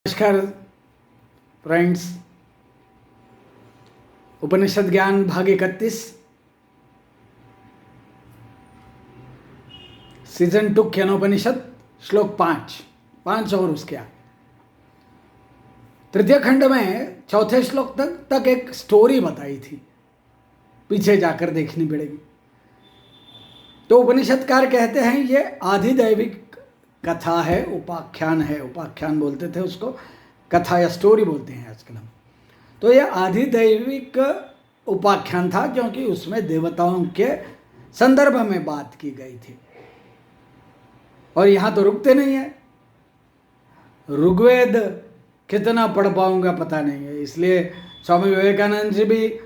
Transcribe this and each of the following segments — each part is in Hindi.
नमस्कार फ्रेंड्स, उपनिषद ज्ञान भाग 31 सीजन 2 केनोपनिषद श्लोक 5 और उसके आगे तृतीय खंड में चौथे श्लोक तक एक स्टोरी बताई थी, पीछे जाकर देखनी पड़ेगी। तो उपनिषदकार कहते हैं ये आधिदैविक कथा है, उपाख्यान है। उपाख्यान बोलते थे उसको, कथा या स्टोरी बोलते हैं आजकल हम। तो यह आधिदैविक उपाख्यान था क्योंकि उसमें देवताओं के संदर्भ में बात की गई थी। और यहाँ तो रुकते नहीं है, ऋग्वेद कितना पढ़ पाऊंगा पता नहीं है। इसलिए स्वामी विवेकानंद जी भी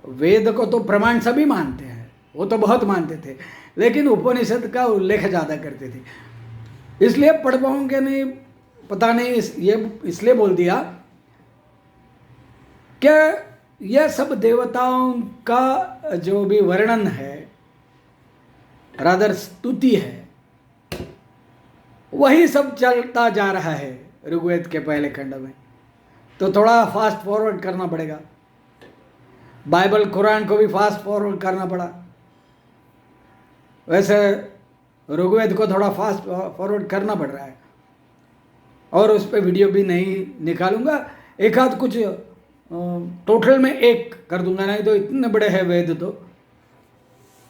वेद को तो प्रमाण सभी मानते हैं, वो तो बहुत मानते थे, लेकिन उपनिषद का उल्लेख ज़्यादा करते थे। इसलिए पढ़ पाऊंगे नहीं पता नहीं, ये इसलिए बोल दिया कि यह सब देवताओं का जो भी वर्णन है, रादर स्तुति है, वही सब चलता जा रहा है ऋग्वेद के पहले खंड में। तो थोड़ा फास्ट फॉरवर्ड करना पड़ेगा। बाइबल कुरान को भी फास्ट फॉरवर्ड करना पड़ा, वैसे ऋग्वेद को थोड़ा फास्ट फॉरवर्ड करना पड़ रहा है। और उस पर वीडियो भी नहीं निकालूंगा, एक आध कुछ टोटल में एक कर दूंगा, नहीं तो इतने बड़े हैं वेद तो।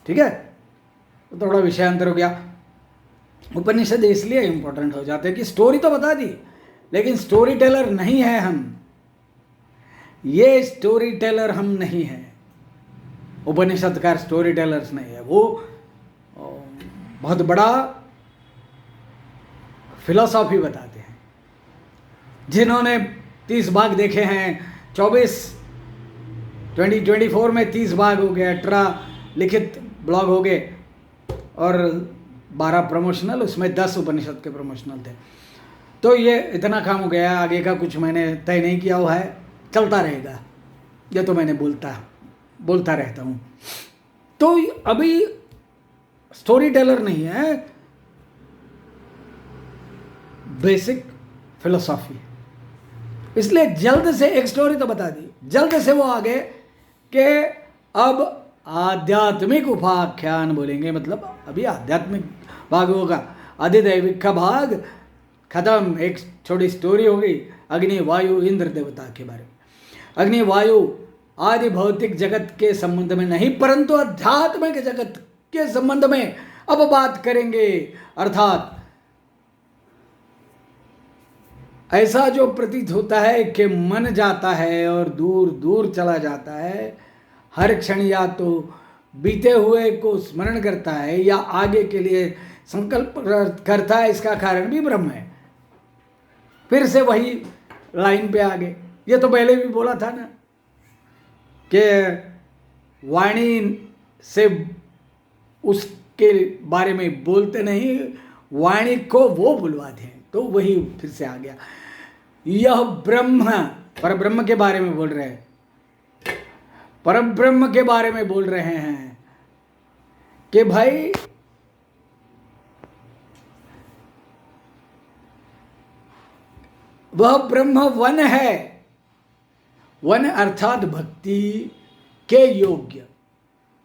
ठीक है, तो थोड़ा विषयांतर हो गया। उपनिषद इसलिए इम्पोर्टेंट हो जाते हैं कि स्टोरी तो बता दी, लेकिन स्टोरी टेलर नहीं है हम। ये स्टोरी टेलर हम नहीं है, उपनिषदकार स्टोरी टेलर्स नहीं है। वो बहुत बड़ा फिलॉसॉफी बताते हैं। जिन्होंने 30 भाग देखे हैं, 2024 में 30 भाग हो गए, 18 लिखित ब्लॉग हो गए और 12 प्रमोशनल, उसमें 10 उपनिषद के प्रमोशनल थे। तो ये इतना काम हो गया। आगे का कुछ मैंने तय नहीं किया हुआ है, चलता रहेगा। ये तो मैंने बोलता रहता हूँ। तो अभी स्टोरी टेलर नहीं है, बेसिक फिलोसॉफी। इसलिए जल्द से एक स्टोरी तो बता दी, जल्द से वो आगे कि अब आध्यात्मिक उपाख्यान बोलेंगे, मतलब अभी आध्यात्मिक भाग होगा। आधिदैविक का भाग खत्म, एक छोटी स्टोरी हो गई अग्नि वायु इंद्र देवता के बारे में। अग्नि वायु आदि भौतिक जगत के संबंध में नहीं, परंतु आध्यात्मिक जगत के संबंध में अब बात करेंगे। अर्थात ऐसा जो प्रतीत होता है कि मन जाता है और दूर दूर चला जाता है, हर क्षण या तो बीते हुए को स्मरण करता है या आगे के लिए संकल्प करता है, इसका कारण भी ब्रह्म है। फिर से वही लाइन पे आ गए। ये तो पहले भी बोला था ना कि वाणी से उसके बारे में बोलते नहीं, वाणी को वो बुलवाते हैं। तो वही फिर से आ गया। यह ब्रह्म, पर ब्रह्म के बारे में बोल रहे हैं, पर ब्रह्म के बारे में बोल रहे हैं कि भाई वह ब्रह्म वन है। वन अर्थात भक्ति के योग्य,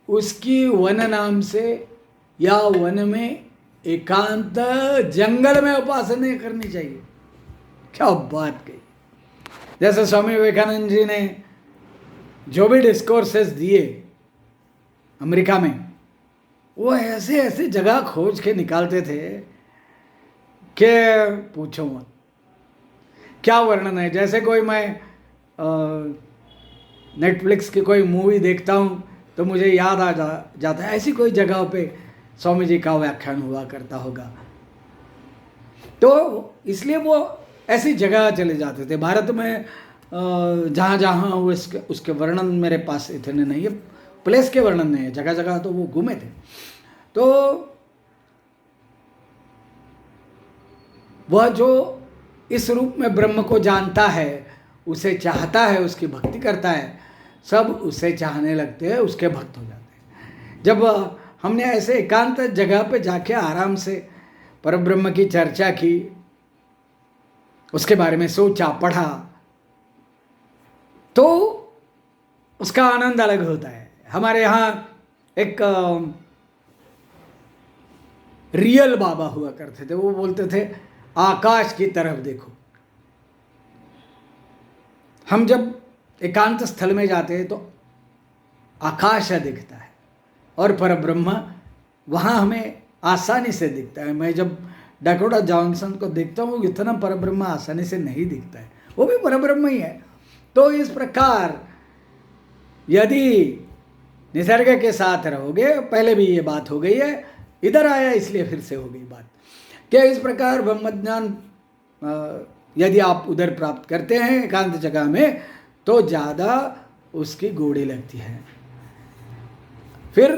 उसकी वन नाम से या वन में एकांत जंगल में उपासना करनी चाहिए। क्या बात कही। जैसे स्वामी विवेकानंद जी ने जो भी डिस्कोर्सेस दिए अमेरिका में, वो ऐसे ऐसे जगह खोज के निकालते थे कि पूछो मत। क्या वर्णन है। जैसे कोई मैं नेटफ्लिक्स की कोई मूवी देखता हूँ तो मुझे याद आ जाता है, ऐसी कोई जगह पे स्वामी जी का व्याख्यान हुआ करता होगा। तो इसलिए वो ऐसी जगह चले जाते थे। भारत में जहाँ जहाँ उसके वर्णन मेरे पास इतने नहीं है, प्लेस के वर्णन नहीं है, जगह जगह तो वो घूमे थे। तो वह जो इस रूप में ब्रह्म को जानता है, उसे चाहता है, उसकी भक्ति करता है, सब उसे चाहने लगते हैं, उसके भक्त हो जाते हैं। जब हमने ऐसे एकांत जगह पे जाके आराम से परब्रह्म की चर्चा की, उसके बारे में सोचा, पढ़ा, तो उसका आनंद अलग होता है। हमारे यहाँ एक रियल बाबा हुआ करते थे, वो बोलते थे आकाश की तरफ देखो। हम जब एकांत स्थल में जाते हैं तो आकाश दिखता है और परब्रह्म वहाँ हमें आसानी से दिखता है। मैं जब डकोटा जॉनसन को देखता हूँ, इतना परब्रह्म आसानी से नहीं दिखता है, वो भी परब्रह्म ही है। तो इस प्रकार यदि निसर्ग के साथ रहोगे, पहले भी ये बात हो गई है, इधर आया इसलिए फिर से हो गई बात, क्या इस प्रकार ब्रह्मज्ञान यदि आप उधर प्राप्त करते हैं एकांत जगह में, तो ज़्यादा उसकी गोड़ी लगती है। फिर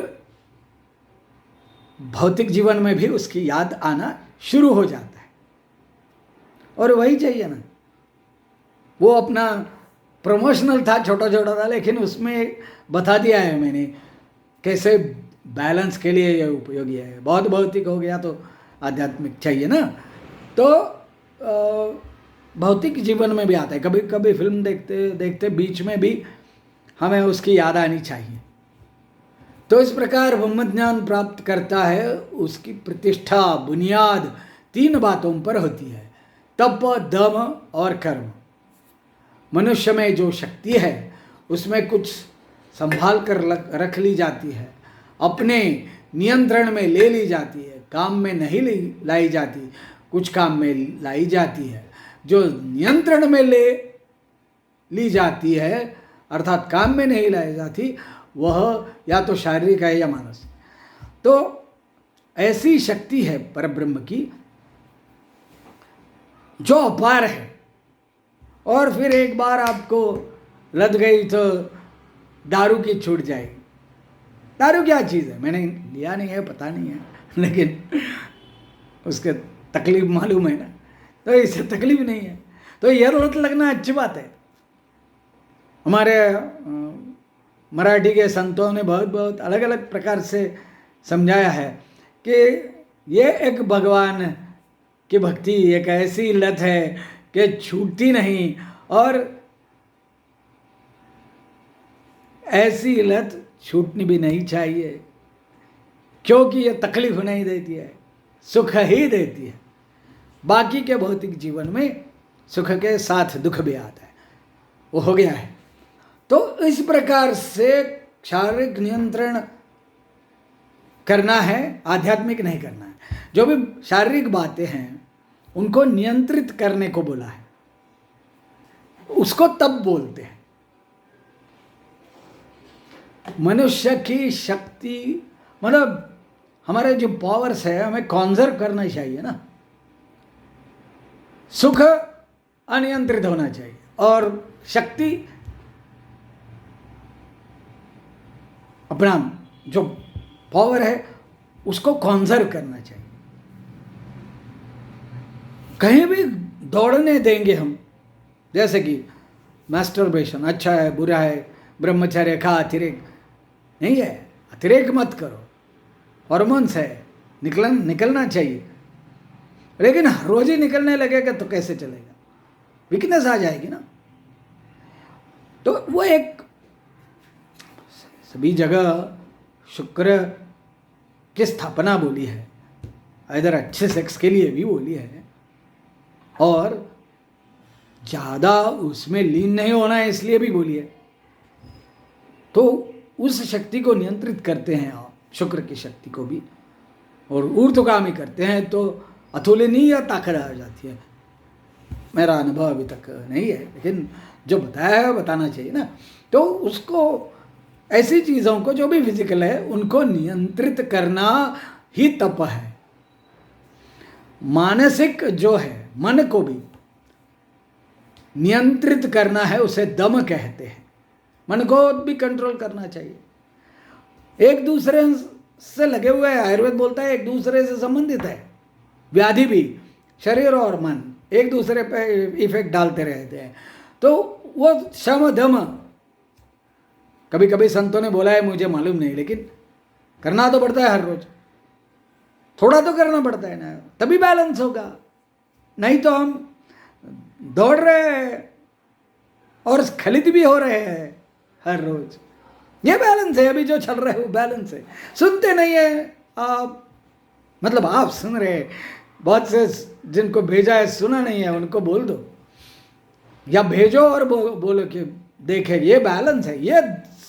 भौतिक जीवन में भी उसकी याद आना शुरू हो जाता है, और वही चाहिए ना। वो अपना प्रमोशनल था, छोटा छोटा था, लेकिन उसमें बता दिया है मैंने कैसे बैलेंस के लिए ये उपयोगी है। बहुत भौतिक हो गया तो आध्यात्मिक चाहिए ना। तो भौतिक जीवन में भी आता है, कभी कभी फिल्म देखते देखते बीच में भी हमें उसकी याद आनी चाहिए। तो इस प्रकार ब्रह्मज्ञान प्राप्त करता है, उसकी प्रतिष्ठा बुनियाद 3 बातों पर होती है, तप, दम और कर्म। मनुष्य में जो शक्ति है उसमें कुछ संभाल कर रख ली जाती है, अपने नियंत्रण में ले ली जाती है, काम में नहीं लाई जाती, कुछ काम में लाई जाती है। जो नियंत्रण में ली जाती है अर्थात काम में नहीं लाई जाती, वह या तो शारीरिक है या मानसिक। तो ऐसी शक्ति है परब्रह्म की जो अपार है, और फिर एक बार आपको लग गई तो दारू की छूट जाएगी। दारू क्या चीज़ है, मैंने लिया नहीं है, पता नहीं है, लेकिन उसके तकलीफ मालूम है ना, तो इससे तकलीफ नहीं है। तो यह लत लगना अच्छी बात है। हमारे मराठी के संतों ने बहुत बहुत अलग अलग प्रकार से समझाया है कि ये एक भगवान की भक्ति एक ऐसी लत है कि छूटती नहीं, और ऐसी लत छूटनी भी नहीं चाहिए, क्योंकि ये तकलीफ नहीं देती है, सुख ही देती है। बाकी के भौतिक जीवन में सुख के साथ दुख भी आता है, वो हो गया है। तो इस प्रकार से शारीरिक नियंत्रण करना है, आध्यात्मिक नहीं करना है। जो भी शारीरिक बातें हैं उनको नियंत्रित करने को बोला है, उसको तब बोलते हैं। मनुष्य की शक्ति मतलब हमारे जो पावर्स है हमें कॉन्जर्व करना चाहिए ना। सुख अनियंत्रित होना चाहिए और शक्ति अपना जो पावर है उसको कॉन्जर्व करना चाहिए। कहीं भी दौड़ने देंगे हम, जैसे कि मास्टरबेशन अच्छा है बुरा है, ब्रह्मचर्य का अतिरेक नहीं है, अतिरेक मत करो, हॉर्मोन्स है, निकलना चाहिए, लेकिन रोज ही निकलने लगेगा तो कैसे चलेगा, वीकनेस आ जाएगी ना। तो वो एक सभी जगह शुक्र की स्थापना बोली है, इधर अच्छे सेक्स के लिए भी बोली है, और ज़्यादा उसमें लीन नहीं होना है इसलिए भी बोली है। तो उस शक्ति को नियंत्रित करते हैं आप, शुक्र की शक्ति को भी, और ऊर्ध्वगामी करते हैं तो अतुलनीय ताकत आ जाती है। मेरा अनुभव अभी तक नहीं है, लेकिन जो बताया है बताना चाहिए ना। तो उसको ऐसी चीज़ों को जो भी फिजिकल है उनको नियंत्रित करना ही तप है। मानसिक जो है मन को भी नियंत्रित करना है, उसे दम कहते हैं। मन को भी कंट्रोल करना चाहिए। एक दूसरे से लगे हुए हैं, आयुर्वेद बोलता है एक दूसरे से संबंधित है। व्याधि भी शरीर और मन एक दूसरे पे इफेक्ट डालते रहते हैं। तो वो शम दम, कभी कभी संतों ने बोला है मुझे मालूम नहीं, लेकिन करना तो पड़ता है हर रोज, थोड़ा तो करना पड़ता है ना, तभी बैलेंस होगा। नहीं तो हम दौड़ रहे हैं और स्खलित भी हो रहे हैं हर रोज। ये बैलेंस है, अभी जो चल रहा है वो बैलेंस है। सुनते नहीं है आप, मतलब आप सुन रहे हैं, बहुत से जिनको भेजा है सुना नहीं है, उनको बोल दो या भेजो और बोलो कि देखे ये बैलेंस है, ये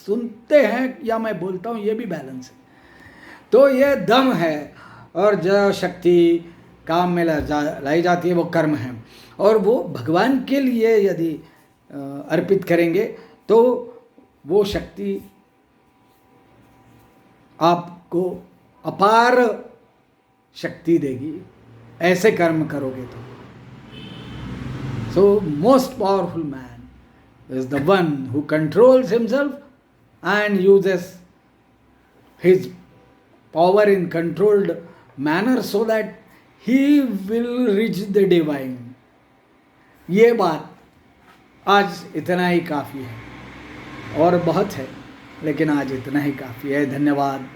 सुनते हैं या मैं बोलता हूँ, ये भी बैलेंस है। तो ये दम है, और जो शक्ति काम में लाई जाती है वो कर्म है, और वो भगवान के लिए यदि अर्पित करेंगे तो वो शक्ति आपको अपार शक्ति देगी, ऐसे कर्म करोगे तो। So most powerful man is the one who controls himself and uses his power in controlled manner so that he will reach the divine. ये बात आज इतना ही काफ़ी है, और बहुत है लेकिन आज इतना ही काफ़ी है। धन्यवाद।